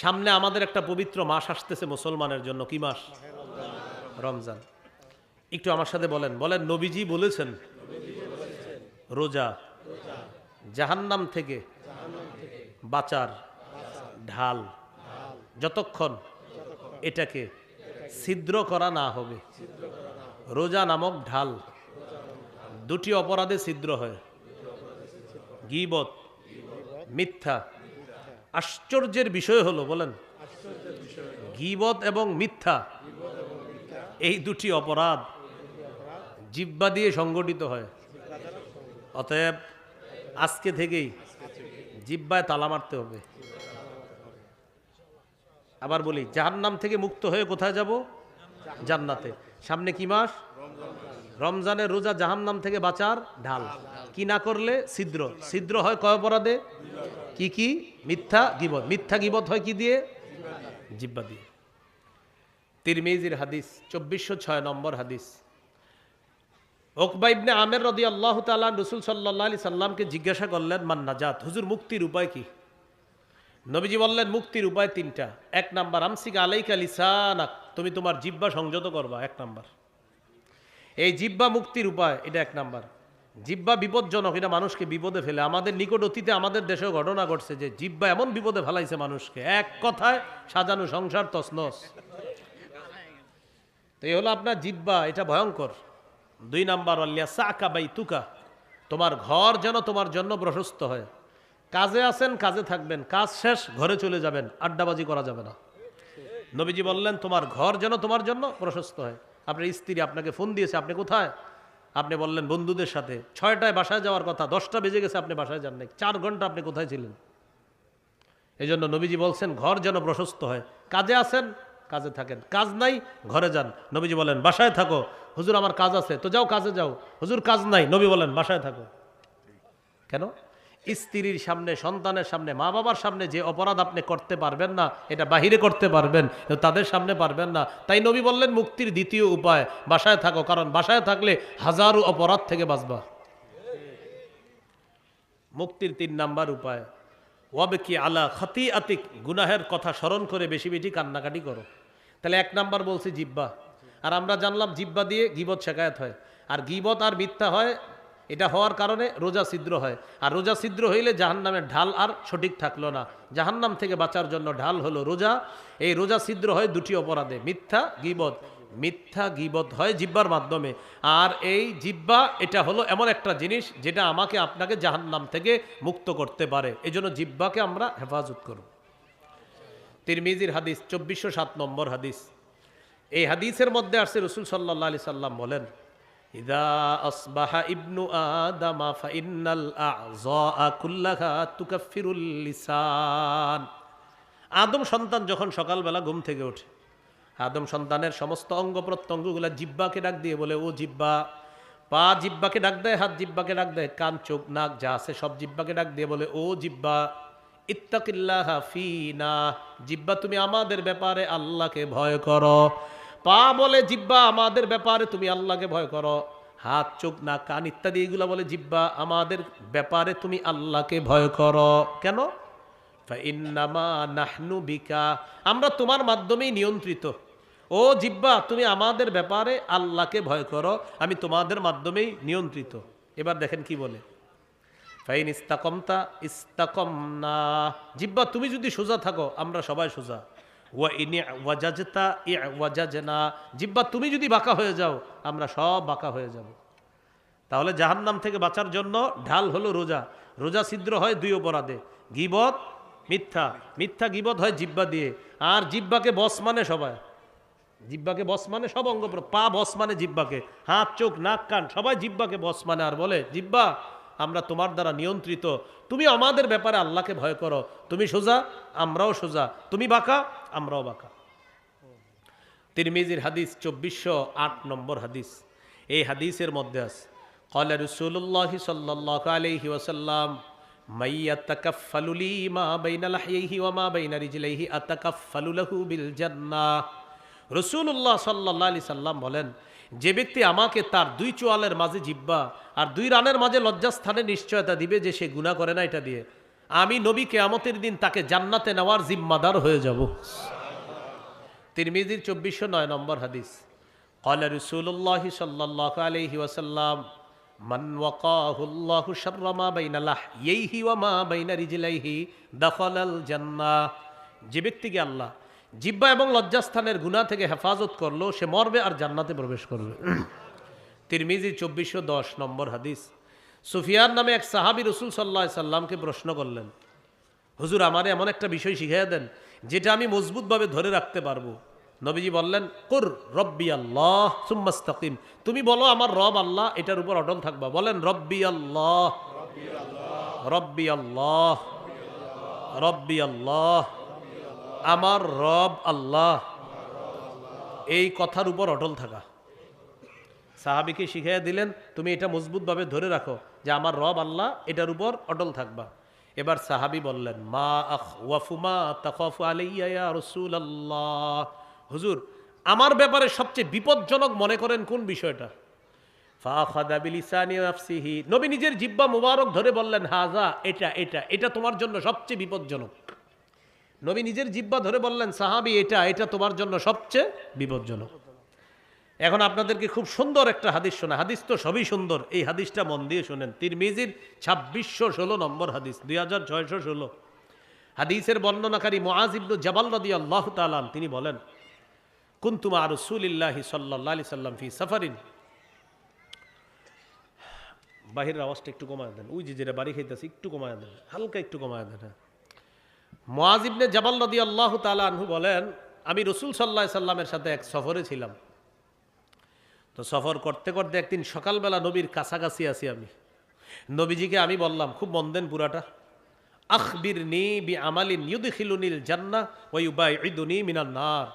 সামনে আমাদের একটা পবিত্র মাস আসতেছে মুসলমানের জন্য। কি মাস? রমজান। একটু আমার সাথে বলেন, বলেন নবীজি বলেছেন রোজা জাহান্নাম থেকে বাঁচার ঢাল, যতক্ষণ এটাকে ছিদ্র করা না হবে। রোজা নামক ঢাল দুটি অপরাধে ছিদ্র হয়, গীবত, মিথ্যা। আশ্চর্যের বিষয় হলো, বলেন, গীবত এবং মিথ্যা এই দুটি অপরাধ জিহ্বা দিয়ে সংগঠিত হয়। অতএব আজকে থেকেই জিহ্বায় তালা মারতে হবে। আবার বলি, জাহান্নাম থেকে মুক্ত হয়ে কোথায় যাব? জান্নাতে। সামনে কি মাস? রমজানের রোজা জাহান্নাম থেকে বাঁচার ঢাল। কি না করলে ছিদ্র। ছিদ্র হয় কয় অপরাধে? কি কি? মিথ্যা, গীবত। মিথ্যা গীবত হয় কি দিয়ে? জিহ্বা দিয়ে। তিরমিজির হাদিস 2406 নম্বর হাদিস। উকবা ইবনে আমের রাদিয়াল্লাহু তাআলা রাসূল সাল্লাল্লাহু আলাইহি সাল্লামকে জিজ্ঞাসা করলেন, মান নাজাত, হুজুর মুক্তির উপায় কি? নবীজি বললেন মুক্তির উপায় তিনটা। এক নাম্বার, আমসিক আলাইকা লিসানাক, তুমি তোমার জিহ্বা সংযত করবা। এক নাম্বার, এই জিহ্বা মুক্তির উপায়, এটা এক নাম্বার। জিহ্বা বিপজ্জনক, এটা মানুষকে বিপদে ফেলে। আমাদের নিকট অতীতে আমাদের দেশেও ঘটনা ঘটছে যে জিহ্বা এমন বিপদে ফেলাইছে মানুষকে, এক কথায় সাজানো সংসার তছনছ। তো এই হলো আপনার জিহ্বা, এটা ভয়ঙ্কর। দুই নাম্বার, আল্লিয়া সাকা বাইতুকা, তোমার ঘর যেন তোমার জন্য প্রশস্ত হয়। কাজে আছেন, কাজে থাকবেন, কাজ শেষ ঘরে চলে যাবেন, আড্ডাবাজি করা যাবে না। নবীজি বললেন তোমার ঘর যেন তোমার জন্য প্রশস্ত হয়। আপনার স্ত্রী আপনাকে ফোন দিয়েছে, আপনি কোথায়? আপনি বললেন বন্ধুদের সাথে। 6টায় বাসায় যাওয়ার কথা, 10টা বেজে গেছে, আপনি বাসায় যান নাই। 4 ঘন্টা আপনি কোথায় ছিলেন? এই জন্য নবীজি বলছেন ঘর যেন প্রশস্ত হয়। কাজে আছেন, কাজে থাকেন, কাজ নাই ঘরে যান। নবীজি বলেন বাসায় থাকো। হুজুর আমার কাজ আছে, তো যাও কাজে যাও। হুজুর কাজ নাই, নবী বলেন বাসায় থাকো। কেন? স্ত্রীর সামনে, সন্তানের সামনে, মা বাবার সামনে যে অপরাধ আপনি করতে পারবেন না, এটা বাহিরে করতে পারবেন, তাদের সামনে পারবেন না। তাই নবী বললেন মুক্তির দ্বিতীয় উপায় বাসায় থাকো, কারণ বাসায় থাকলে হাজারো অপরাধ থেকে বাঁচবা। মুক্তির 3 নাম্বার উপায়, ওয়াবকি আলা খাতিআতিক, গুনাহের কথা স্মরণ করে বেশি বেশি কান্নাকাটি করো। তাহলে 1 নাম্বার বলছি জিহ্বা। আর আমরা জানলাম জিহ্বা দিয়ে গীবত শেকায়েত হয়, আর গীবত আর মিথ্যা হয়। এটা হওয়ার কারণে রোজা ছিদ্র হয়, আর রোজা ছিদ্র হইলে জাহান্নামের ঢাল আর সঠিক থাকলো না। জাহান্নাম থেকে বাঁচার জন্য ঢাল হলো রোজা। এই রোজা ছিদ্র হয় দুটি অপরাধে, মিথ্যা, গীবত। মিথ্যা গীবত হয় জিহ্বার মাধ্যমে। আর এই জিহ্বা এটা হলো এমন একটা জিনিস যেটা আমাকে আপনাকে জাহান্নাম থেকে মুক্ত করতে পারে। এই জন্য জিহ্বাকে আমরা হেফাজত করব। তিরমিজির হাদিস 2407 নম্বর হাদিস। এই হাদিসের মধ্যে আসছে রাসূল সাল্লাল্লাহু আলাইহি সাল্লাম বলেন, ইযা আসবাহা ইবনু আদামা ফাইন্নাল আ'যা কুল্লাহা তুকাফিরুল লিসান। আদম সন্তান যখন সকালবেলা ঘুম থেকে ওঠে, আদম সন্তানের সমস্ত অঙ্গ প্রত্যঙ্গগুলা জিহ্বাকে ডাক দিয়ে বলে, ও জিহ্বা। পা জিহ্বাকে ডাক দেয়, হাত জিহ্বাকে ডাক দেয়, কান, চোখ, নাক যা আছে সব জিহ্বাকে ডাক দিয়ে বলে, ও জিহ্বা ইত্তাকিল্লাহা ফিনা, জিহ্বা তুমি আমাদের ব্যাপারে আল্লাহকে ভয় করো। পা বলে জিহ্বা আমাদের ব্যাপারে তুমি আল্লাহকে ভয় করো। হাত, চোখ, নাক, কান ইত্যাদি এগুলা বলে জিহ্বা আমাদের ব্যাপারে তুমি আল্লাহকে ভয় করো। কেন? ফাইন্নামা নাহনু বিকা, আমরা তোমার মাধ্যমেই নিয়ন্ত্রিত। ও জিহ্বা তুমি আমাদের ব্যাপারে আল্লাহকে ভয় করো, আমি তোমাদের মাধ্যমেই নিয়ন্ত্রিত। এবার দেখেন কি বলে, ফাইন ইস্তাকমতা ইস্তাকমনা, জিহ্বা তুমি যদি সোজা থাকো আমরা সবাই সোজা। ওয়া ইনি ওয়াজাজতা ওয়াজাজনা, জিহ্বা তুমি যদি বাঁকা হয়ে যাও আমরা সব বাঁকা হয়ে যাব। তাহলে জাহান্নাম থেকে বাঁচার জন্য ঢাল হলো রোজা। রোজা ছিদ্র হয় 2 অপরাধে, গীবত, মিথ্যা। মিথ্যা গীবত হয় জিহ্বা দিয়ে। আর জিহ্বাকে বস মানে সবাই, জিহ্বাকে বস মানে সব অঙ্গ, পা বস মানে জিহ্বাকে, হাত, চোখ, নাক, কান সবাই জিহ্বাকে বস মানে। আর বলে জিহ্বা আমরা তোমার দ্বারা নিয়ন্ত্রিত, তুমি আমাদের ব্যাপারে আল্লাহকে ভয় করো। তুমি সোজা আমরাও সোজা, তুমি বাঁকা আমরাও বাঁকা। তিরমিজির হাদিস 2408 নম্বর হাদিস। এই হাদিসের মধ্যে আছে, ক্বালা রাসূলুল্লাহি সাল্লাল্লাহু আলাইহি ওয়াসাল্লাম, মাইয়াতাকাফফালু লি মা বাইনা লাহইহি ওয়া মা বাইনা রিজলাইহি আতাকাফফালু লাহু বিল জান্নাহ। রাসূলুল্লাহ সাল্লাল্লাহু আলাইহি সাল্লাম বলেন, যে ব্যক্তি আমাকে তার 2 চোয়ালের মাঝে জিহ্বা আর 2 রানের মাঝে লজ্জাস্থানে নিশ্চয়তা দিবে যে সে গুনাহ করে না এটা দিয়ে, আমি নবী কিয়ামতের দিন তাকে জান্নাতে নেওয়ার জিম্মাদার হয়ে যাব। তিরমিজির 2409 নম্বর হাদিস। ক্বালা রাসূলুল্লাহ সাল্লাল্লাহু আলাইহি ওয়াসাল্লাম মান ওয়াকাহুল্লাহু শাররা মা বাইনা লাহইহি ওয়া মা বাইনা রিজলাইহি দাখালাল জান্নাহ। যে ব্যক্তিকে আল্লাহ জিহ্বা এবং লজ্জাস্থানের গুনাহ থেকে হেফাজত করলো সে মরবে আর জান্নাতে প্রবেশ করবে। তিরমিজি 2410 নম্বর হাদিস। সুফিয়ান নামে এক সাহাবী রাসূল সাল্লাল্লাহু আলাইহি সাল্লামকে প্রশ্ন করলেন, হুজুর আমারে এমন একটা বিষয় শিখিয়ে দেন যেটা আমি মজবুতভাবে ধরে রাখতে পারবো। নবীজি বললেন, কুর রব্বি আল্লাহ সুম্মাস্তাকিম, তুমি বলো আমার রব আল্লাহ, এটার উপর অটল থাকবা। বলেন রব্বি আল্লাহ, রব্বি আল্লাহ, রব্বি আল্লাহ, আমার রব আল্লাহ, এই কথার উপর অটল থাকা। সাহাবীকে শিখিয়ে দিলেন তুমি এটা মজবুতভাবে ধরে রাখো যে আমার রব আল্লাহ, এটার উপর অটল থাকবা। এবার সাহাবী বললেন, মা আখওয়াফু মা তাখাফু আলাইয়া ইয়া রাসূলুল্লাহ, হুজুর আমার ব্যাপারে সবচেয়ে বিপজ্জনক মনে করেন কোন বিষয়টা? ফাখাযা বিলিসানি নাফসিহি, নবী নিজের জিহ্বা মুবারক ধরে বললেন, হাযা, এটা এটা এটা তোমার জন্য সবচেয়ে বিপজ্জনক। নবী নিজের জিহ্বা ধরে বললেন, সাহাবী এটা এটা তোমার জন্য সবচেয়ে বিপজ্জনক। এখন আপনাদেরকে খুব সুন্দর একটা হাদিস শোনা, হাদিস তো সবই সুন্দর, এই হাদিসটা মন দিয়ে শোনেন। তিরমিজির 2616 নম্বর হাদিস, 2616 হাদিসের বর্ণনাকারী মুআজ ইবনে জাবাল রাদিয়াল্লাহু তাআলা তিনি বলেন, কুনতু মা রাসূলিল্লাহি সাল্লাল্লাহু আলাইহি সাল্লাম ফি সাফারিন। বাহিরের আওয়াজটা একটু কমায় দেন, ওই যে যেটা বাড়ি খাইতেছে একটু কমায় দেন, হালকা একটু কমায় দেন। হ্যাঁ, মুআজ ইবনে জাবাল রাদিয়াল্লাহু তাআলা আনহু বলেন, আমি রাসূল সাল্লাল্লাহু আলাইহি সাল্লামের সাথে এক সফরে ছিলাম। তো সফর করতে করতে একদিন সকালবেলা নবীর কাছাকাছি আছি আমি। নবীজিকে আমি বললাম, খুব মন দেন পুরাটা, আখবিরনি বিআমালিন ইউদখিলুনিল জান্নাহ ওয়া ইউবাইদুনি মিনান নার,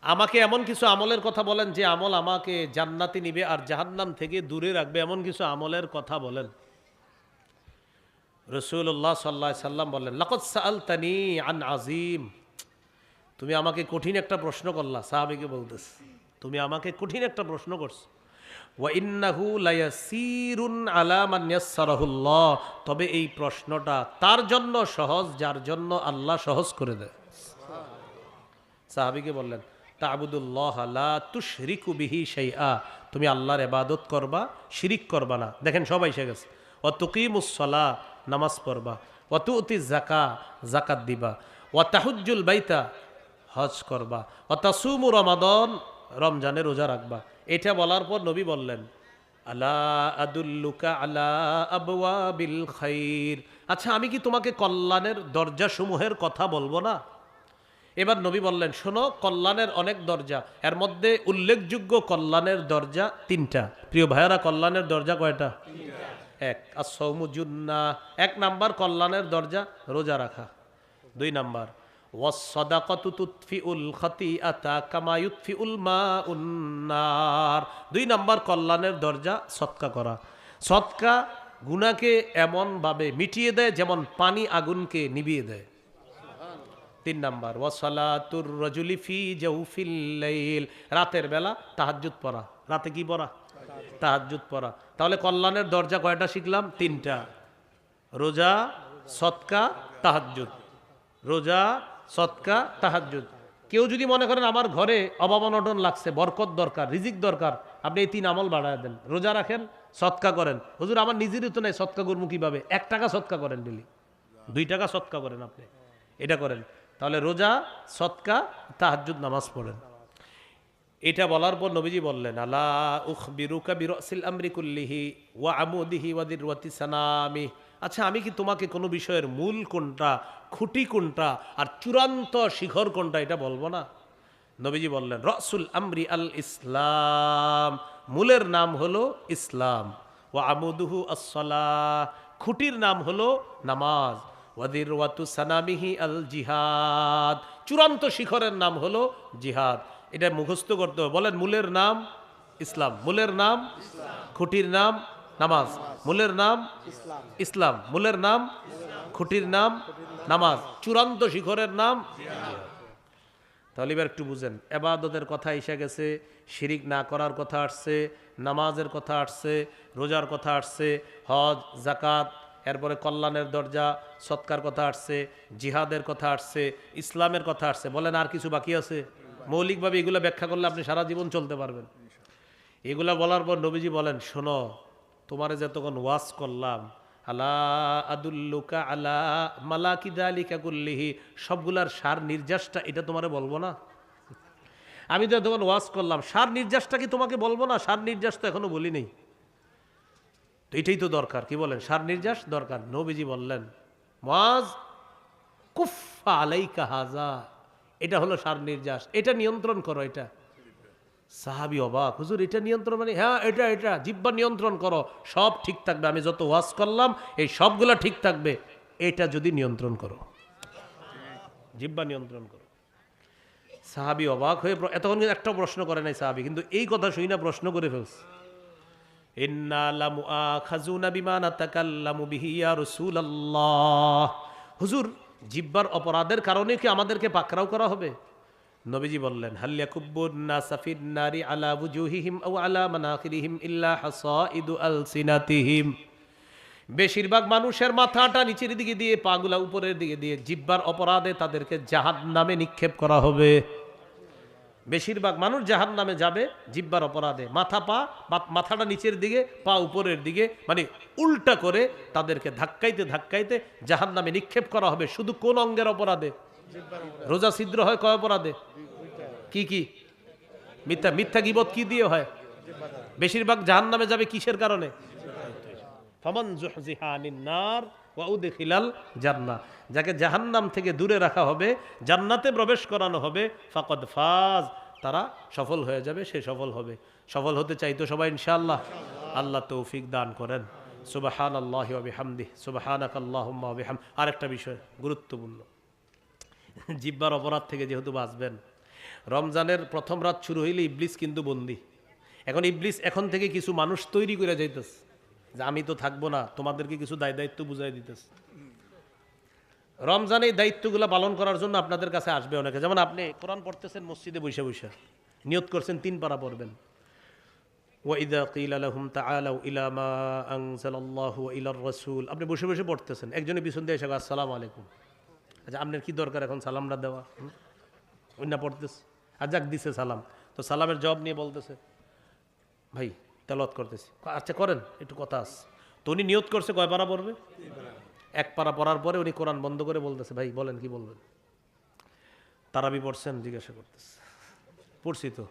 আমাকে এমন কিছু আমলের কথা বলেন যে আমল আমাকে জান্নাতে নিবে আর জাহান্নাম থেকে দূরে রাখবে, এমন কিছু আমলের কথা বলেন। রাসূলুল্লাহ সাল্লাল্লাহু আলাইহি সাল্লাম বললেন, লাকাদ সাআলতানি আন আযীম, তুমি আমাকে কঠিন একটা প্রশ্ন করলা। সাহাবীকে বলতেছে, তুমি আমাকে কঠিন একটা প্রশ্ন করছো। ওয়া ইন্নাহু লায়াসিরুন আলা মান ইয়াসসারাহুল্লাহ, তবে এই প্রশ্নটা তার জন্য সহজ যার জন্য আল্লাহ সহজ করে দেয়। সাহাবীকে বললেন, তা'বুদুল্লাহ লা তুশরিকু বিহি শাইআ, তুমি আল্লাহর ইবাদত করবা, শিরিক করবা না। দেখেন সবাই এসে গেছে। ওয়া তুকিমুস সালাহ, নামাজ পড়বা। ওয়া তুতিজ যাকাত, যাকাত দিবা। ওয়া তাহুজ্জুল বাইতা, হজ করবা। ওয়া তাসুমু রমাদান, রমজানের রোজা রাখবা। এটা বলার পর নবী বললেন, আলা আদুল্লুকা আলা আবওয়াবিল খাইর, আচ্ছা আমি কি তোমাকে কল্যাণের দরজা সমূহের কথা বলবো না? এবার নবী বললেন, শোনো, কল্যাণের অনেক দরজা, এর মধ্যে উল্লেখযোগ্য কল্যাণের দরজা 3টা। প্রিয় ভাইয়েরা, কল্যাণের দরজা কয়টা? 1, আস-সাওমু জুন্নাহ, 1 নাম্বার কল্যাণের দরজা রোজা রাখা। 2 নাম্বার, ওয়াস-সাদাকাতু তুতফিউল খাতিআতা কামা ইউতফিউল মাউন নার, 2 নাম্বার কল্যাণের দরজা সদকা করা। সদকা গুনাহকে এমনভাবে মিটিয়ে দেয় যেমন পানি আগুনকে নিভিয়ে দেয়। 3 নাম্বার, ওয়াসালাতুর রাজুলি ফি জাওফিল লাইল, রাতের বেলা তাহাজ্জুদ পড়া। রাতে কি পড়া? তাহাজ্জুদ পড়া। তাহলে কল্যাণের দরজা কয়টা শিখলাম? 3টা। রোজা, সদকা, তাহাজ্জুদ। রোজা, সদকা, তাহাজ্জুদ। কেউ যদি মনে করেন আমার ঘরে অভাব অনটন লাগছে, বরকত দরকার, রিজিক দরকার, আপনি এই 3 আমল বাড়ায় দেন। রোজা রাখেন, সদকা করেন। হুজুর আমার নিজেরই তো নাই, সদকা করবো কিভাবে? 1 টাকা সদকা করেন ডেলি, 2 টাকা সদকা করেন, আপনি এটা করেন। তাহলে রোজা, সদকা, তাহাজ্জুদ, নামাজ পড়েন। এটা বলার পর নবীজি বললেন, আলা উখবিরুকা বিরাসিল আমরি কুল্লিহি ওয়া আমুদিহি ওয়া দিরওয়াতি সানামি, আচ্ছা আমি কি তোমাকে কোনো বিষয়ের মূল কোনটা, খুঁটি কোনটা আর চূড়ান্ত শিখর কোনটা এটা বলবো না? নবীজি বললেন, রাসুল আমরি আল ইসলাম, মূলের নাম হলো ইসলাম। ওয়া আমুদুহু আস-সালাহ, খুঁটির নাম হলো নামাজ। ওয়াদিরওয়াতু সানামিহি আল জিহাদ, চূড়ান্ত শিখরের নাম হলো জিহাদ। এটা মুখস্থ করতে হবে। বলেন, মূলের নাম ইসলাম, মূলের নাম খুঁটির নাম নামাজ, মূলের নাম ইসলাম, মূলের নাম খুঁটির নাম নামাজ, চূড়ান্ত শিখরের নাম জিহাদ। তাহলে এবার একটু বুঝেন, ইবাদতের কথা এসে গেছে, শিরিক না করার কথা আসছে, নামাজের কথা আসছে, রোজার কথা আসছে, হজ, যাকাত, এরপরে কল্যাণের দরজা, সৎকার কথা আসছে, জিহাদের কথা আসছে, ইসলামের কথা আসছে। বলেন আর কিছু বাকি আছে? মৌলিকভাবে এগুলো ব্যাখ্যা করলে আপনি সারা জীবন চলতে পারবেন। এগুলা বলার পর নবীজি বলেন, শোনো, তোমারে যতক্ষণ ওয়াজ করলাম, আলা আদুল্লুকা আলা মালাকি যালিকা কুল্লিহি, সবগুলার সার নির্যাসটা এটা তোমারে বলবো না? আমি তো যতক্ষণ ওয়াজ করলাম, সার নির্যাসটা কি তোমাকে বলবো না? সার নির্যাস তো এখনো বলি নেই। তো এটাই তো দরকার, কি বলেন? সার নির্যাস দরকার। নবীজি বললেন, মুআজ কুফা আলাইকা হাজা, এটা হলো সার নির্যাস, এটা নিয়ন্ত্রণ করো। এটা সাহাবী অবাক, হুজুর এটা নিয়ন্ত্রণ মানে? হ্যাঁ, এটা জিহ্বা নিয়ন্ত্রণ করো, সব ঠিক থাকবে। আমি যত ওয়াজ করলাম এই সবগুলা ঠিক থাকবে, এটা যদি নিয়ন্ত্রণ করো, জিহ্বা নিয়ন্ত্রণ করো। সাহাবী অবাক হয়ে, এতক্ষণ একটা প্রশ্ন করে নাই সাহাবী, কিন্তু এই কথা শুই না প্রশ্ন করে ফেলছে। ইন্না লামুআখাযুনা বিমা নাতাকাল্লামু বিহি ইয়া রাসূলুল্লাহ, হুজুর জিহ্বার অপরাধের কারণে কি আমাদেরকে পাকড়াও করা হবে? নবীজি বললেন, হাল ইয়াকুব্বুন নাসা ফিন নারি আলা বুজুহিহিম আও আলা মানাখিরিহিম ইল্লা হাসাইদু আলসিনাতিহিম, বেশিরভাগ মানুষের মাথাটা নিচের দিকে দিয়ে, পাগুলা উপরের দিকে দিয়ে, জিহ্বার অপরাধে তাদেরকে জাহান্নামে নিক্ষেপ করা হবে। বেশিরভাগ মানুষ জাহান্নামে যাবে জিহ্বার অপরাধে। মাথাটা নিচের দিকে, পা উপরের দিকে, মানে উল্টা করে তাদেরকে ধাক্কাইতে ধাক্কাইতে জাহান্নামে নিক্ষেপ করা হবে। শুধু কোন অঙ্গের অপরাধে? রোজা ছিদ্র হয় কয় অপরাধে? কি? মিথ্যা গীবত কি দিয়ে হয়? বেশিরভাগ জাহান্নামে যাবে কিসের কারণে? ফামান যুহজিহা আনিন নার ওয়া উদখিলাল জান্নাহ, যাকে জাহান্নাম থেকে দূরে রাখা হবে, জান্নাতে প্রবেশ করানো হবে, ফাকাদ ফাজ, তারা সফল হয়ে যাবে, সে সফল হবে। সফল হতে চাই তো সবাই ইনশাআল্লাহ? আল্লাহ তৌফিক দান করেন। সুবহানাল্লাহি ওয়া বিহামদিহি, সুবহানাকাল্লাহুম্মা ওয়া বিহামদিক। আরেকটা বিষয় গুরুত্বপূর্ণ, জিহ্বার অপরাধ থেকে যেহেতু বাঁচবেন, রমজানের প্রথম রাত শুরু হইলে ইবলিস কিন্তু বন্দী। এখন ইবলিস এখন থেকে কিছু মানুষ তৈরি করে যাইতেছে যে আমি তো থাকবো না, তোমাদেরকে কিছু দায়িত্ব বুঝাই দিতেছে। রমজানে এই দায়িত্বগুলো পালন করার জন্য আপনাদের কাছে আসবে অনেকে। যেমন আপনি কোরআন পড়তেছেন মসজিদে বসে বসে, নিয়ত করছেন 3 পারা পড়বেন। ওয়াইদা কিলা লাহুম তাআলাউ ইলা মা আনজালাল্লাহু ওয়া ইলার রাসূল, আপনি বসে বসে পড়তেছেন, একজনের পিছন দিয়ে এসে আসসালামু আলাইকুম। আচ্ছা, আপনার কি দরকার এখন সালামটা দেওয়া? অন্য পড়তেছে, আর যাক দিছে সালাম, তো সালামের জবাব নিয়ে বলতেছে, ভাই তেলাওয়াত করতেছি। আচ্ছা করেন, একটু কথা আছে। তো উনি নিয়ত করছে কয় পারা পড়বে? 1 পারা পড়ার পরে উনি কোরআন বন্ধ করে বলতেছে, ভাই বলেন কি বলবেন? তারাবি পড়ছেন? জিজ্ঞাসা করতেছে। পড়ছি তো।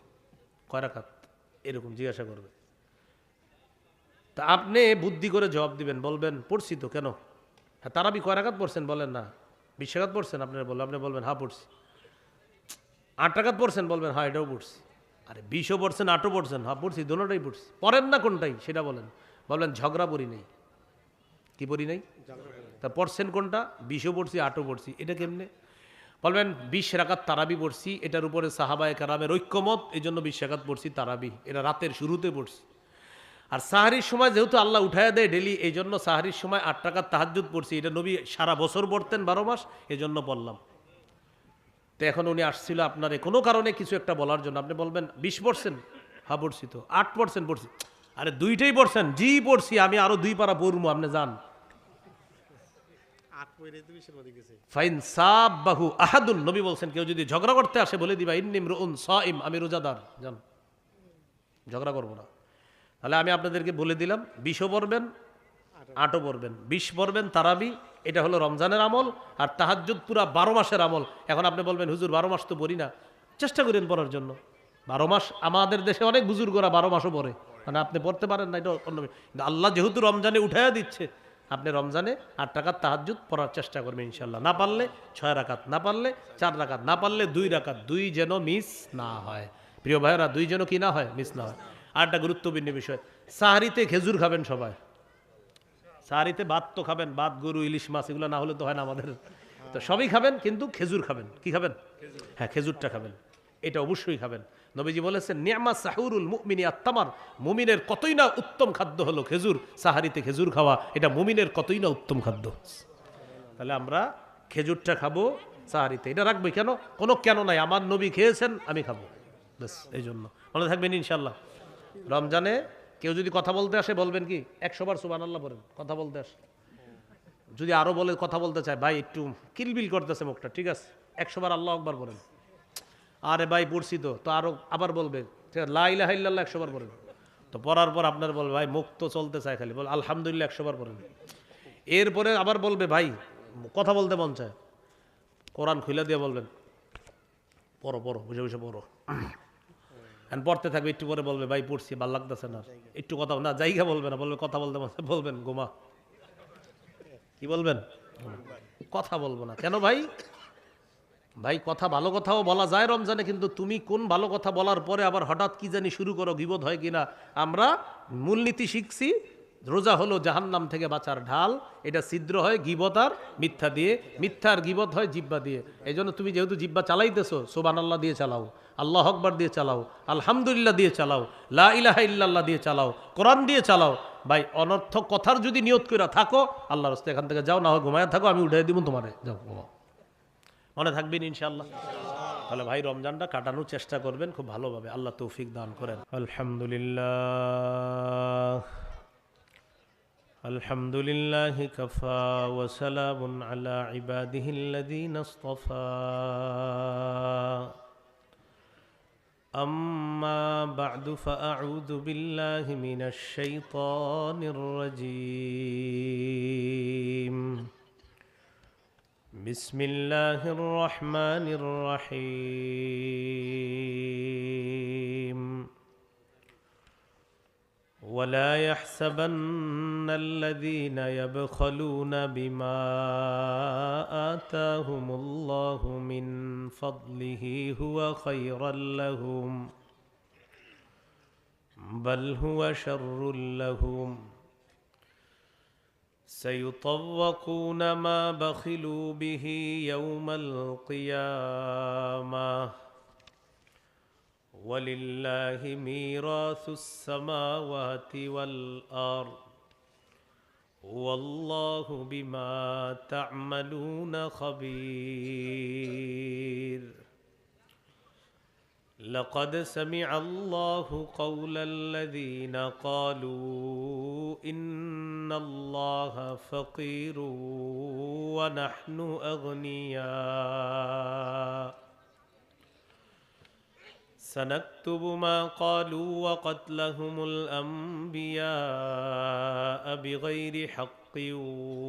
কয় রাকাত? এরকম জিজ্ঞাসা করবে। তা আপনি বুদ্ধি করে জবাব দিবেন, বলবেন পড়ছি তো। কেন? হ্যাঁ, তারাবি কয় রাকাত পড়ছেন? বলেন না। 20 রাকাত পড়ছেন? আপনারা বলবেন, আপনি বলবেন হ্যাঁ পড়ছি। 8 রাকাত পড়ছেন? বলবেন হ্যাঁ এটাও পড়ছি। আরে 20ও পড়ছেন, 8ও পড়ছেন? হ্যাঁ পড়ছি, দোনোটাই পড়ছি। পড়েন না কোনটাই সেটা বলেন। বলবেন ঝগড়া পড়ি নাই। কি পড়ি নাই? তা পড়ছেন কোনটা? 20ও পড়ছি, 8ও পড়ছি। এটা কেমনে? বলবেন 20 রাকাত তারাবি পড়ছি, এটার উপরে সাহাবায়ে কেরামের ঐক্যমত, এই জন্য 20 রাকাত পড়ছি তারাবি, এটা রাতের শুরুতে পড়ছি। আর সাহারির সময় যেহেতু আল্লাহ উঠায় দেয় ডেলি, এই জন্য সাহারির সময় 8 রাকাত তাহাজ্জুদ পড়ছি, এটা নবী সারা বছর পড়তেন 12 মাস, এই জন্য বললাম। তো এখন উনি আসছিল আপনার কোনো কারণে কিছু একটা বলার জন্য, আপনি বলবেন 20 পড়ছেন? হ্যাঁ পড়ছি তো। 8 পড়ছেন? পড়ছি। আরে 2টাই পড়ছেন? জি পড়ছি, আমি আরো 2 পারা পড়বো, আপনি যান। ফাইন সাবাহু আহাদুন, নবী বলছেন কেউ যদি ঝগড়া করতে আসে বলে দিবা ইন্নী ইমরুউন সাইম, আমি রোজাদার, যান, ঝগড়া করবো না। তাহলে আমি আপনাদেরকে বলে দিলাম, 20ও পড়বেন, 8ও পড়বেন। 20 পড়বেন তারাবি, এটা হলো রমজানের আমল, আর তাহাজ্জুদ পুরা 12 মাসের আমল। এখন আপনি বলবেন হুজুর 12 মাস তো পড়ি না। চেষ্টা করেন পড়ার জন্য। 12 মাস, আমাদের দেশে অনেক বুজুর্গরা 12 মাসও পড়ে, মানে আপনি পড়তে পারেন না, এটা অন্য। কিন্তু আল্লাহ যেহেতু রমজানে উঠাইয়া দিচ্ছে, আপনি রমজানে 8 রাকাত তাহাজ্জুদ পড়ার চেষ্টা করবেন ইনশাল্লাহ। না পারলে 6 রাকাত, না পারলে 4 রাকাত, না পারলে 2 রাকাত, 2 যেন মিস না হয়। প্রিয় ভাইয়েরা, 2 যেন কি না হয়, মিস না হয়। আর একটা গুরুত্বপূর্ণ বিষয়, সাহারিতে খেজুর খাবেন সবাই। সাহারিতে ভাত তো খাবেন, ভাত, গরু, ইলিশ মাছ, এগুলো না হলে তো হয় না আমাদের। তো সবই খাবেন, কিন্তু খেজুর খাবেন। কি খাবেন? হ্যাঁ, খেজুরটা খাবেন, এটা অবশ্যই খাবেন। নবীজি বলেছেন নি'মা সাহুরুল মুমিনি আত-তামার, মুমিনের কতই না উত্তম খাদ্য হলো খেজুর। সাহারিতে খেজুর খাওয়া এটা মুমিনের কতই না উত্তম খাদ্য। তাহলে আমরা খেজুরটা খাবো সাহারিতে, এটা রাখবো। কেন? কোনো কেন নাই, আমার নবী খেয়েছেন, আমি খাবো, ব্যাস এই জন্য। মনে থাকবেন ইনশাল্লাহ। রমজানে কেউ যদি কথা বলতে আসে বলবেন কি 100 বার সুবহানাল্লাহ বলেন, কথা বলতে আসে। যদি আরো বলে কথা বলতে চায়, ভাই একটু কিলবিল করতেছে মুখটা, ঠিক আছে 100 বার আল্লাহ আকবার বলেন। আরে ভাই পড়ছি তো আরো আবার বলবে, ঠিক আছে, লা ইলাহা ইল্লাল্লাহ 100 বার বলেন। তো পড়ার পর আপনার বলবে, ভাই মুখ তো চলতে চায় খালি, বল আলহামদুলিল্লাহ 100 বার বলেন। এরপরে আবার বলবে, ভাই কথা বলতে মন চায়, কোরআন খুলে দিয়ে বলবেন পড়ো পড়ো, বুঝে বুঝে পড়ো। পড়তে থাকবে, একটু পরে বলবে, ভাই পড়ছি ভাল লাগতেছে না, একটু কথা না, জায়গা বলবে না, বলবে কথা বলতে মন চায়, বলবেন গোমা। কি বলবেন? কথা বলবো না কেন ভাই? ভাই কথা, ভালো কথাও বলা যায় রমজানে, কিন্তু তুমি কোন ভালো কথা বলার পরে আবার হঠাৎ কি জানি শুরু করো, গীবত হয় কিনা। আমরা মূলনীতি শিখছি, রোজা হলো জাহান্নাম থেকে বাঁচার ঢাল, এটা ছিদ্র হয় গীবত আর মিথ্যা দিয়ে, মিথ্যা আর গীবত হয় জিব্বা দিয়ে। এই জন্য তুমি যেহেতু জিব্বা চালাইতেছো, সুবহানাল্লাহ দিয়ে চালাও, আল্লাহ আকবার দিয়ে চালাও, আলহামদুলিল্লাহ দিয়ে চালাও, লা ইলাহা ইল্লাল্লাহ দিয়ে চালাও, কোরআন দিয়ে চালাও। ভাই অনর্থক কথার যদি নিয়ত করে থাকো, আল্লাহর রাস্তায় এখান থেকে যাও, না হয় ঘুমায় থাকো, আমি উঠাই দিব তোমারে, যাও ঘুমাও। মনে থাকবেন ইনশাআল্লাহ? তাহলে ভাই রমজানটা কাটানোর চেষ্টা করবেন খুব ভালোভাবে, আল্লাহ তৌফিক দান করেন। আলহামদুলিল্লাহ, আলহামদুলিল্লাহ কাফা ওয়া সালামুন আলা ইবাদিহিল্লাযীনা ইসতাফা। আম্মা বা'দু ফাআউযু বিল্লাহি মিনাশ শাইতানির রাজীম। بسم الله الرحمن الرحيم. ولا يحسبن الذين يبخلون بما آتاهم الله من فضله هو خيرا لهم بل هو شر لهم سيطوقون ما بخلوا به يوم القيامة ولله ميراث السماوات والأرض والله بما تعملون خبير. لقد سمع الله قول الذين قالوا إن الله فقير ونحن أغنياء سنكتب ما قالوا وقتلهم الأنبياء بغير حق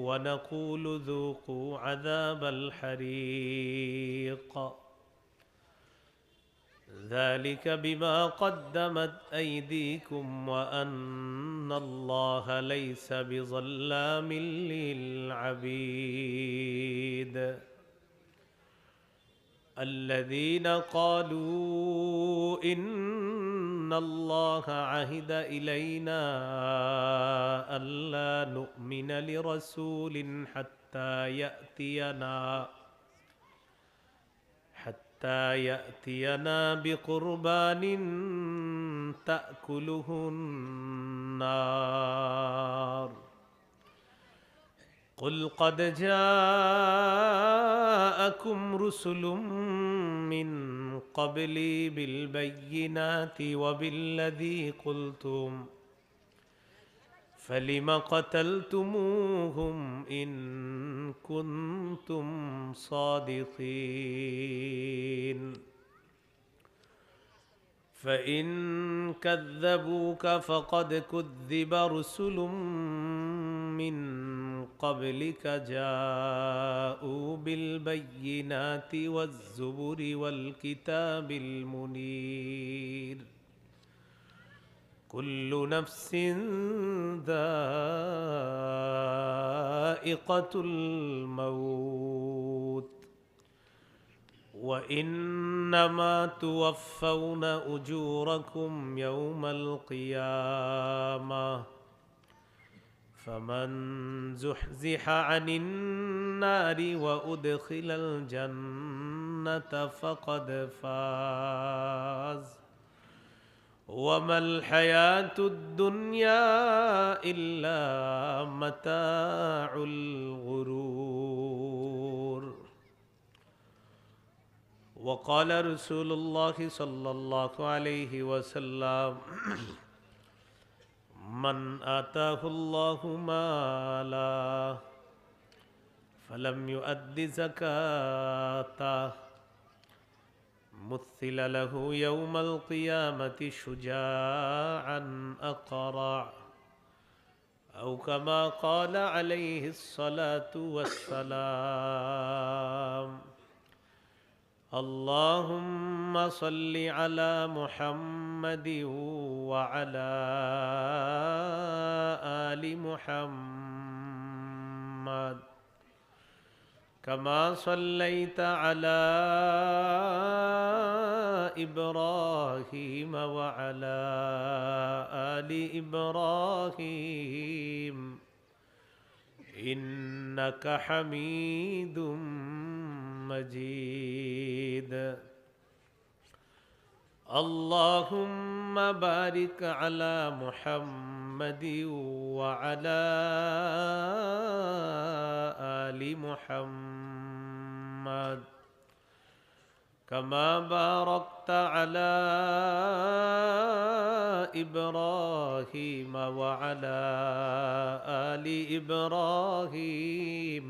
ونقول ذوقوا عذاب الحريق ذلك بما قدمت أيديكم وأن الله ليس بظلام للعبيد. الذين قالوا إن الله عهد إلينا ألا نؤمن لرسول حتى يأتينا بقربان تأكله النار قل قد جاءكم رسل من قبلي بالبينات وبالذي قلتم فلم قتلتموهم إن كنتم صادقين فإن كذبوك فقد كذب رسل من قبلك جاءوا بالبينات والزبر والكتاب المنير كل نفس ذائقة الموت وإنما توفون أجوركم يوم القيامة فمن زحزح عن النار وأدخل الجنة فقد فاز وما الحياة الدنيا إلا متاع الغرور. وقال رسول الله صلى الله عليه وسلم من آتاه الله مالا فلم يؤد زكاته مثل له يوم القيامة شجاعا أقرع أو كما قال عليه الصلاة والسلام اللهم صل على محمد وعلى آل محمد كما صليت على إبراهيم وعلى آل إبراهيم إنك حميد مجيد اللهم بارك على محمد وعلى آل محمد كما باركت على إبراهيم وعلى آل إبراهيم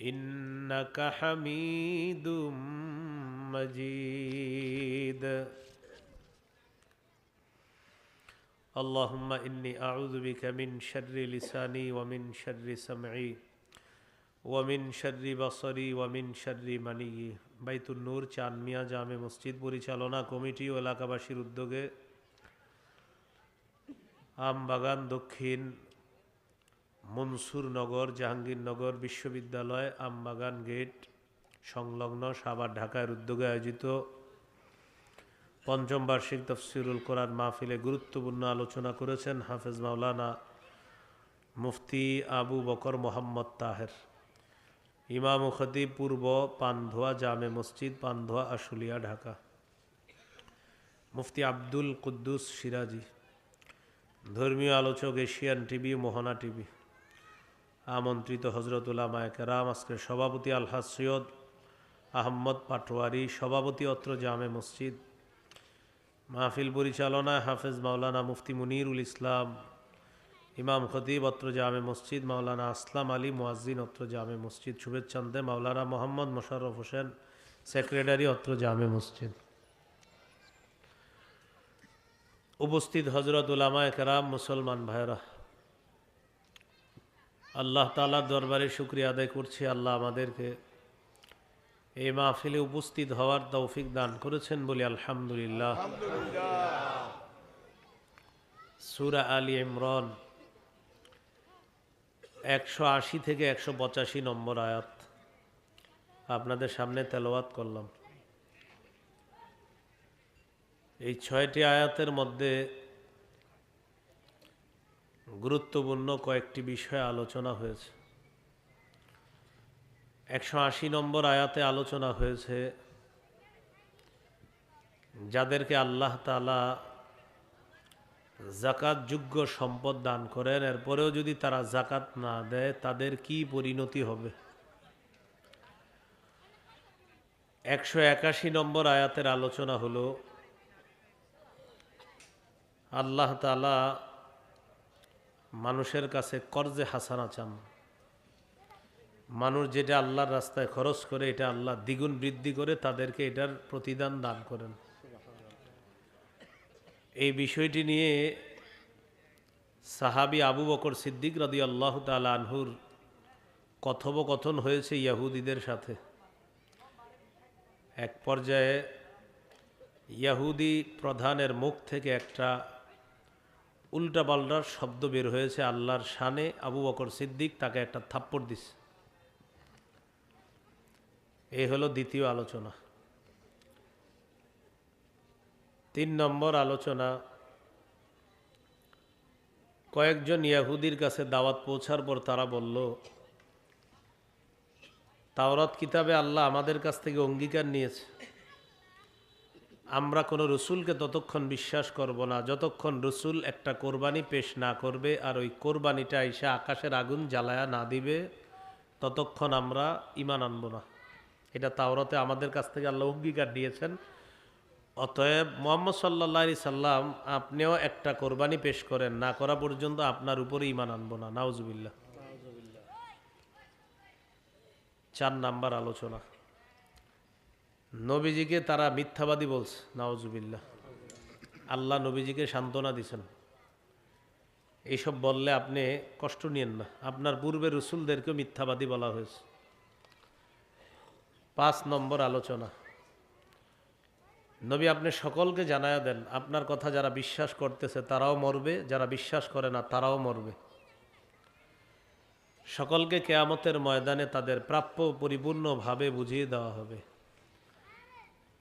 إنك حميد مجيد اللهم إني أعوذ بك من شر لساني ومن شر سمعي ومن شر بصري ومن شر مني বাইতুন নূর চানমিয়া জামে মসজিদ পরিচালনা কমিটি ও এলাকাবাসীর উদ্যোগে আমবাগান দক্ষিণ মনসুরনগর জাহাঙ্গীরনগর বিশ্ববিদ্যালয় আমবাগান গেট সংলগ্ন সাভার ঢাকার উদ্যোগে আয়োজিত পঞ্চম বার্ষিক তাফসীরুল কোরআন মাহফিলে গুরুত্বপূর্ণ আলোচনা করেছেন হাফেজ মাওলানা মুফতি আবু বকর মোহাম্মদ তাহের, ইমাম ও খতিব পূর্ব পানধোয়া জামে মসজিদ পানধোয়া আশুলিয়া ঢাকা। মুফতি আব্দুল কুদ্দুস সিরাজি, ধর্মীয় আলোচক এশিয়ান টিভি মোহনা টিভি। আমন্ত্রিত হজরত উলামায়ে কেরাম, আজকের সভাপতি আলহাজ সৈয়দ আহমদ পাটোয়ারি, সভাপতি অত্র জামে মসজিদ। মাহফিল পরিচালনায় হাফেজ মাওলানা মুফতি মুনিরুল ইসলাম, ইমাম খতিব অত্র জামে মসজিদ মাওলানা আসলাম আলী মুয়াজ্জিন অত্র জামে মসজিদ। শুভেচ্ছান্তে মাওলানা মোহাম্মদ মোশাররফ হোসেন, সেক্রেটারি অত্র জামে মসজিদ। উপস্থিত হজরত উলামায়ে কেরাম, মুসলমান ভাইরা, আল্লাহ তাআলার দরবারে শুকরিয়া আদায় করছি। আল্লাহ আমাদেরকে এই মাহফিলে উপস্থিত হওয়ার তৌফিক দান করেছেন বলি আলহামদুলিল্লাহ। সূরা আলী ইমরান 180 থেকে 185 নম্বর আয়াত আপনাদের সামনে তেলাওয়াত করলাম। এই 6টি আয়াতের মধ্যে গুরুত্বপূর্ণ কয়েকটি বিষয়ে আলোচনা হয়েছে। 180 নম্বর আয়াতে আলোচনা হয়েছে যাদেরকে আল্লাহ তাআলা জাকাত যোগ্য সম্পদ দান করেন, এরপরেও যদি তারা জাকাত না দেয় তাদের কি পরিণতি হবে। 181 নম্বর আয়াতের আলোচনা হলো আল্লাহ তাআলা মানুষের কাছে কর্জে হাসানা চান। মানুষ যেটা আল্লাহর রাস্তায় খরচ করে এটা আল্লাহ দ্বিগুণ বৃদ্ধি করে তাদেরকে এটার প্রতিদান দান করেন। এই বিষয়টি নিয়ে সাহাবী আবু বকর সিদ্দিক রাদিয়াল্লাহু তাআলা আনহুর কথোপকথন হয়েছে ইয়াহুদীদের সাথে। এক পর্যায়ে ইয়াহুদি প্রধানের মুখ থেকে একটা উল্টাপাল্টার শব্দ বের হয়েছে আল্লাহর শানে। আবু বকর সিদ্দিক তাকে একটা থাপ্পড় দিছে। এই হলো দ্বিতীয় আলোচনা। 3 নম্বর আলোচনা, কয়েকজন ইয়াহুদির কাছে দাওয়াত পৌঁছার পর তারা বলল, তাওরাত কিতাবে আল্লাহ আমাদের কাছ থেকে অঙ্গীকার নিয়েছে, আমরা কোনো রসুলকে ততক্ষণ বিশ্বাস করব না যতক্ষণ রসুল একটা কোরবানি পেশ না করবে আর ওই কোরবানিটা এসে আকাশের আগুন জ্বালায়া না দিবে, ততক্ষণ আমরা ঈমান আনব না। এটা তাওরাতে আমাদের কাছ থেকে আল্লাহ অঙ্গীকার দিয়েছেন। অতএব মুহাম্মদ সাল্লাল্লাহু আলাইহি সাল্লাম আপনিও একটা কোরবানি পেশ করেন, না করা পর্যন্ত আপনার উপরে ঈমান আনব না। নাউজুবিল্লাহ। 4 নাম্বার আলোচনা, নবীজিকে তারা মিথ্যাবাদী বলছে, নাউজুবিল্লাহ। আল্লাহ নবীজিকে সান্ত্বনা দিছেন, এইসব বললে আপনি কষ্ট নিয়েন না, আপনার পূর্বের রসুলদেরকেও মিথ্যাবাদী বলা হয়েছে। 5 নম্বর আলোচনা, নবী আপনি সকলকে জানায়া দেন আপনার কথা যারা বিশ্বাস করতেছে তারাও মরবে, যারা বিশ্বাস করে না তারাও মরবে। সকলকে কিয়ামতের ময়দানে তাদের প্রাপ্য পরিপূর্ণভাবে বুঝিয়ে দেওয়া হবে।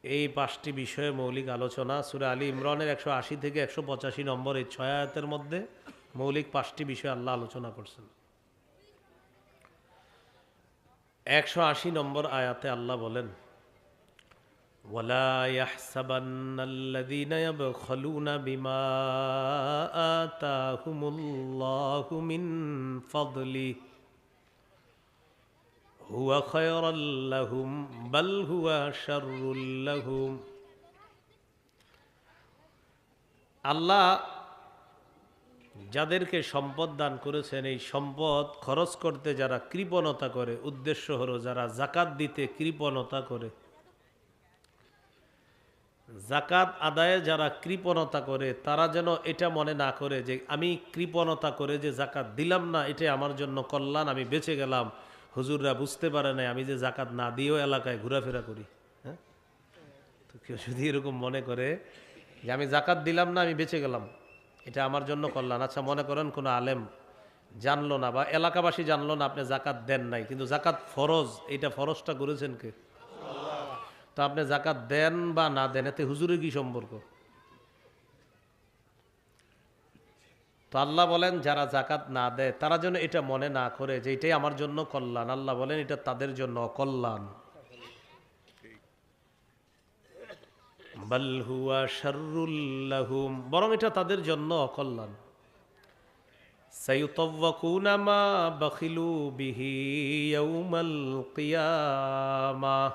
এই 5টি বিষয়ে মৌলিক আলোচনা সূরা আলী ইমরানের 180 থেকে 185 নম্বর এই 6 আয়াতের মধ্যে মৌলিক 5টি বিষয় আল্লাহ আলোচনা করছেন। 180 নম্বর আয়াতে আল্লাহ বলেন, ওয়ালা ইয়াহসাবান্নাল্লাযীনা ইয়াবখালুনা বিমা আতাহুমুল্লাহু মিন ফাদলি হুয়া খায়রাল লাহুম বাল হুয়া শাররুল লাহুম। আল্লাহ যাদেরকে সম্পদ দান করেছেন, এই সম্পদ খরচ করতে যারা কৃপণতা করে, উদ্দেশ্য হলো যারা জাকাত দিতে কৃপণতা করে, জাকাত আদায়ে যারা কৃপণতা করে, তারা যেন এটা মনে না করে যে আমি কৃপণতা করে যে জাকাত দিলাম না এটা আমার জন্য কল্যাণ, আমি বেঁচে গেলাম, হুজুররা বুঝতে পারে না আমি যে জাকাত না দিয়েও এলাকায় ঘোরাফেরা করি। হ্যাঁ, তো কেউ যদি এরকম মনে করে যে আমি জাকাত দিলাম না আমি বেঁচে গেলাম, এটা আমার জন্য কল্যাণ। আচ্ছা, মনে করেন কোনো আলেম জানলো না বা এলাকাবাসী জানলো না আপনি জাকাত দেন নাই, কিন্তু জাকাত ফরজ, এইটা ফরজটা করেছেন কে? তো আপনি জাকাত দেন বা না দেন এতে হুজুরের কি সম্পর্ক? তো আল্লাহ বলেন যারা জাকাত না দেয় তারা যেন এটা মনে না করে যে এটাই আমার জন্য কল্যাণ। আল্লাহ বলেন এটা তাদের জন্য অকল্যাণ। বাল হুয়া শাররুল লাহুম, বরং এটা তাদের জন্য অকল্যাণ। সায়ুতাওয়াকুনা মা বাখিলু বিহি ইয়াউমাল কিয়ামাহ,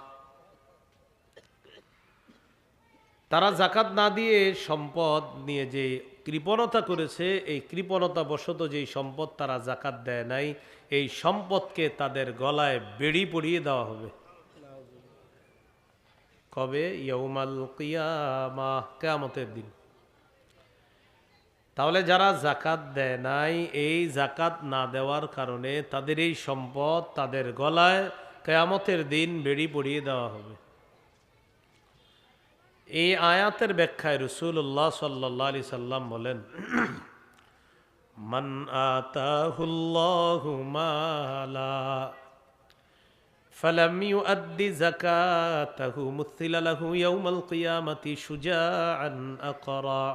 তারা জাকাত না দিয়ে সম্পদ নিয়ে যে কৃপণতা করেছে, এই কৃপণতা বশত যেই সম্পদ তারা জাকাত দেয় নাই, এই সম্পদকে তাদের গলায় বেড়ি পরিয়ে দেওয়া হবে। কবে? ইয়াউমাল কিয়ামাহ, কিয়ামতের দিন। তাহলে যারা জাকাত দেয় নাই, এই জাকাত না দেওয়ার কারণে তাদের এই সম্পদ তাদের গলায় কিয়ামতের দিন বেড়ি পরিয়ে দেওয়া হবে। এই আয়াতের ব্যাখ্যায় রাসূলুল্লাহ সাল্লাল্লাহু আলাইহি সাল্লাম বলেন, মান আতাহুল্লাহু মালা ফালাম ইউআদ্দি যাকাতাহু মুথিলা লাহু ইয়াউমাল কিয়ামাতি শুজাআন আকরা।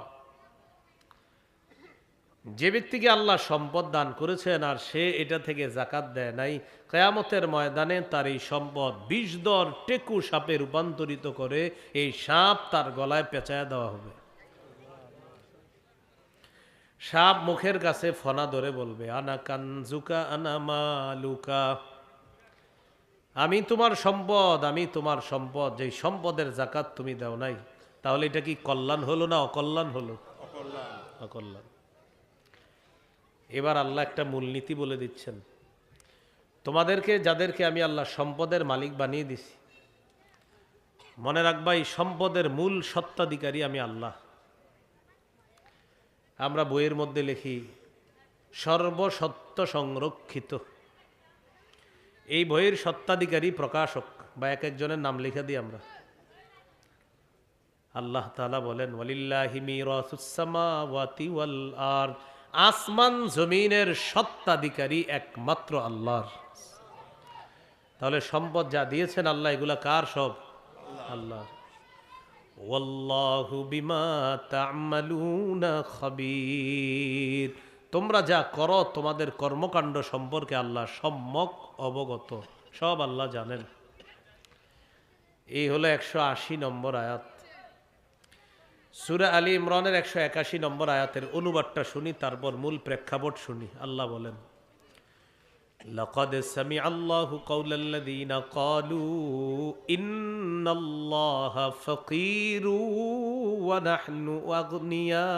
যে ব্যক্তিকে আল্লাহ সম্পদ দান করেছেন আর সে এটা থেকে জাকাত দেয় নাই, কিয়ামতের ময়দানে তার এই সম্পদ 20 দর টেকু সাপে রূপান্তরিত করে এই সাপ তার গলায় পেঁচায়া দেওয়া হবে। সাপ মুখের কাছে ফনা ধরে বলবে, আনা কানজুকা আনা মালুকা, আমি তোমার সম্পদ, আমি তোমার সম্পদ, যেই সম্পদের জাকাত তুমি দাও নাই। তাহলে এটা কি কল্যাণ হলো না অকল্যাণ হলো? অকল্যাণ। এবার আল্লাহ একটা মূলনীতি বলে দিচ্ছেন, তোমাদেরকে যাদেরকে আমি আল্লাহ সম্পদের মালিক বানিয়ে দিছি, মনে রাখবা এই সম্পদের মূল সত্ত্বাধিকারী আমি আল্লাহ। আমরা বইয়ের মধ্যে লিখি সর্বসত্য সংরক্ষিত, এই বইয়ের সত্ত্বাধিকারী প্রকাশক বা এক একজনের নাম লিখে দিই আমরা। আল্লাহ তাআলা বলেন, ওয়ালিল্লাহি মিরাসুস সামাওয়াতি ওয়াল আরদ, আসমান জমিনের সত্ত্বাধিকারী একমাত্র আল্লাহর। তাহলে সম্পদ যা দিয়েছেন আল্লাহ, এগুলা কার? সব আল্লাহ। ওয়াল্লাহু বিমা তা'মালুনা খাবীর, তোমরা যা করো তোমাদের কর্মকাণ্ড সম্পর্কে আল্লাহ সম্যক অবগত, সব আল্লাহ জানেন। এই হলো 180 নম্বর আয়াত। সূরা আলী ইমরানের 181 নম্বর আয়াতের অনুবাদটা শুনি, তারপর মূল প্রেক্ষাপট শুনি। আল্লাহ বলেন, লাকাদ সামিআল্লাহু কাওলাল্লাযীনা ক্বালু ইন্নাল্লাহা ফাকীরু ওয়া নাহনু আগনিয়া।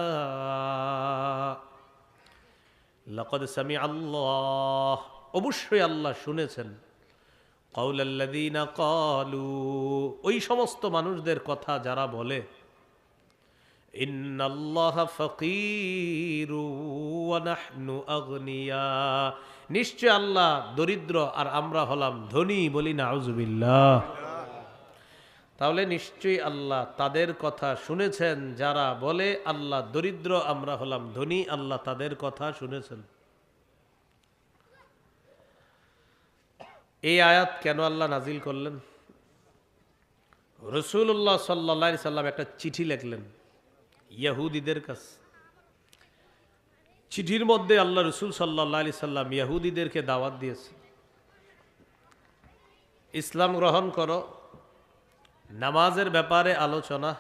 লাকাদ সামিআল্লাহ, অবশ্যই আল্লাহ শুনেছেন, কাউলাল্লাযীনা ক্বালু, ওই সমস্ত মানুষদের কথা যারা বলে ইন্নাল্লাহা ফাকীরু ওয়া নাহনু আগনিয়া, নিশ্চয় আল্লাহ দরিদ্র আর আমরা হলাম ধনী। বলি নাউযুবিল্লাহ। তাহলে নিশ্চয়ই আল্লাহ তাদের কথা শুনেছেন যারা বলে আল্লাহ দরিদ্র আমরা হলাম ধনী, আল্লাহ তাদের কথা শুনেছেন। এই আয়াত কেন আল্লাহ নাজিল করলেন? রাসূলুল্লাহ সাল্লাল্লাহু আলাইহি সাল্লাম একটা চিঠি লিখলেন ইহুদিদের কাছে। চিঠির মধ্যে আল্লাহ রাসূল সাল্লাল্লাহু আলাইহি সাল্লাম ইহুদিদেরকে দাওয়াত দিয়েছে, ইসলাম গ্রহণ করো, নামাজের ব্যাপারে আলোচনা,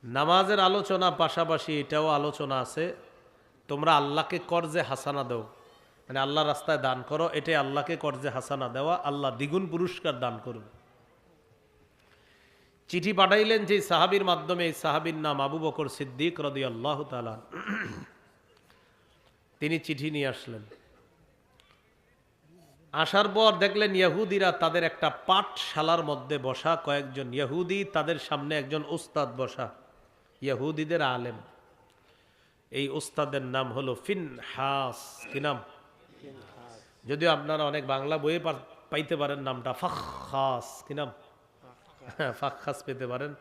নামাজের আলোচনা পাশাপাশি এটাও আলোচনা আছে তোমরা আল্লাহকে কর্জে হাসানা দাও, মানে আল্লাহ রাস্তায় দান করো, এটাই আল্লাহকে কর্জে হাসানা দেওয়া, আল্লাহ দ্বিগুণ পুরস্কার দান করবে। চিঠি পাঠাইলেন যে সাহাবীর মাধ্যমে, এই সাহাবীর নাম আবু বকর সিদ্দিক রাদিয়াল্লাহু তাআলা। তিনি চিঠি নিয়ে আসলেন। আসার পর দেখলেন ইহুদিরা তাদের একটা পাঠশালার মধ্যে বসা, কয়েকজন ইহুদি, তাদের সামনে একজন উস্তাদ বসা, ইহুদিদের আলেম। এই উস্তাদের নাম হলো ফিনহাস। কি নাম? যদিও আপনারা অনেক বাংলা বইয়ে পাইতে পারেন নামটা ফাখহাস। কি নাম? ফাখহাস পেতে পারেন।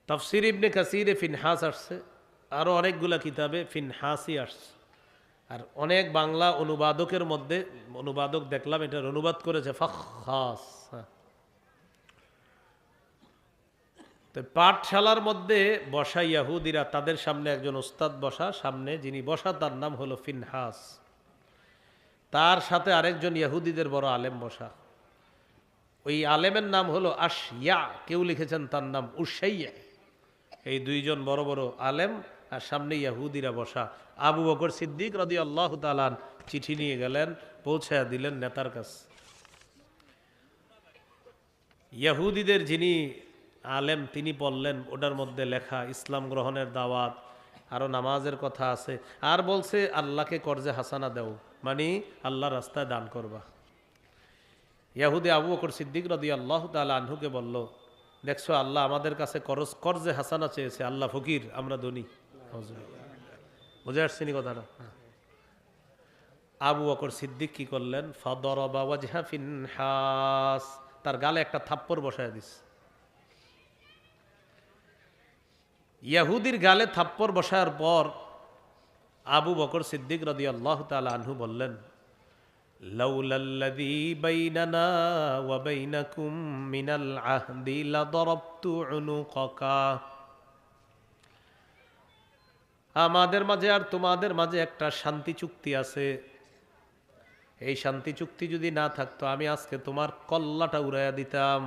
তাফসীর ইবনে কাসীরে ফিনহাস আসছে, আরো অনেকগুলা কিতাবে ফিনহাসই আসছে। আর অনেক বাংলা অনুবাদকের মধ্যে, অনুবাদক দেখলাম এটার অনুবাদ করেছে ফাখহাস। তো পাঠশালার মধ্যে বসা ইহুদিরা, তাদের সামনে একজন উস্তাদ বসা, সামনে যিনি বসা তার নাম হলো ফিনহাস, তার সাথে আরেকজন ইহুদিদের বড় আলেম বসা। ওই আলেমের নাম হলো আশইয়া, কেউ লিখেছেন তার নাম উসাইয়া। এই দুইজন বড় বড় আলেম, আর সামনে ইহুদিরা বসা। আবু বকর সিদ্দিক রাদিয়াল্লাহু তাআলা চিঠি নিয়ে গেলেন, পৌঁছায়া দিলেন নেতার কাছে। ইহুদিদের যিনি আলেম তিনি বললেন, ওটার মধ্যে লেখা ইসলাম গ্রহণের দাওয়াত, আরো নামাজের কথা আছে, আর বলছে আল্লাহকে কর্জে হাসানা দাও, মানে আল্লাহ রাস্তায় দান করবা। ইহুদি আবু বকর সিদ্দিক রাদিয়াল্লাহু তাআলা আনহুকে বলল, দেখছো আল্লাহ আমাদের কাছে কর্জে হাসানা চেয়েছে, আল্লাহ ফকির আমরা ধনী। বুঝে আসছেনি কথাটা? আবু বকর সিদ্দিক কি করলেন? ফাদরাবা ওয়াজহা ফিনহাস, তার গালে একটা থাপ্পড় বসায় দিস। ইহুদির গালে থাপ্পড় বসার পর আবু বকর সিদ্দিক রাদিয়াল্লাহু তাআলা আনহু বললেন, লাউলাল্লাযী বাইনানা ওয়া বাইনাকুম মিনাল আহদি লাদারাবতু উনুকাকা, আমাদের মাঝে আর তোমাদের মাঝে একটা শান্তি চুক্তি আছে, এই শান্তি চুক্তি যদি না থাকতো আমি আজকে তোমার কল্লাটা উড়াইয়া দিতাম।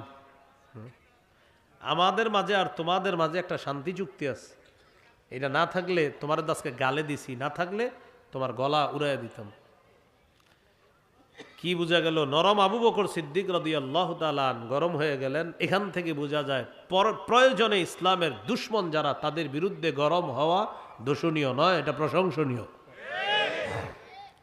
আমাদের মাঝে আর তোমাদের মাঝে একটা শান্তি চুক্তি আছে, এটা না থাকলে তোমার আজকে গালে দিছি, না থাকলে তোমার গলা উড়াইয়া দিতাম। কি বোঝা গেল? নরম আবু বকর সিদ্দিক রাদিয়াল্লাহু তাআলা গরম হয়ে গেলেন। এখান থেকে বোঝা যায় প্রয়োজনে ইসলামের দুশমন যারা, তাদের বিরুদ্ধে গরম হওয়া দোষণীয় নয়, এটা প্রশংসনীয়।